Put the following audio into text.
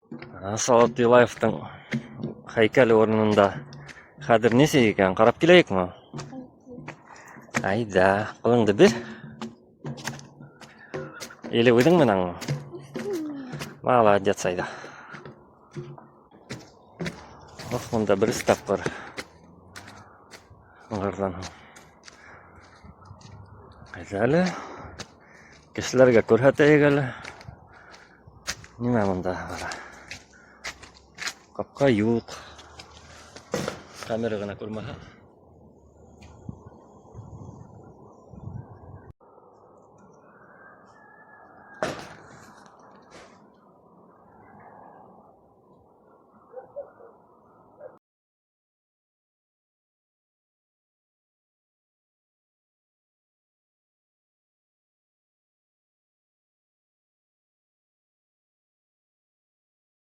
Салат Юлаевтың хайкал орнында хәзер несе екен, қарап келейік ме? Айда, қолыңды бер. Еле өйдің мен аңы? Молодец, айда. Мұнда бір істап бар. Ғырдан. Айда әлі. Кешілерге көрхәтейік әлі. Неме мұнда бара? Қапқа юқ. Камера ғана көрмеға.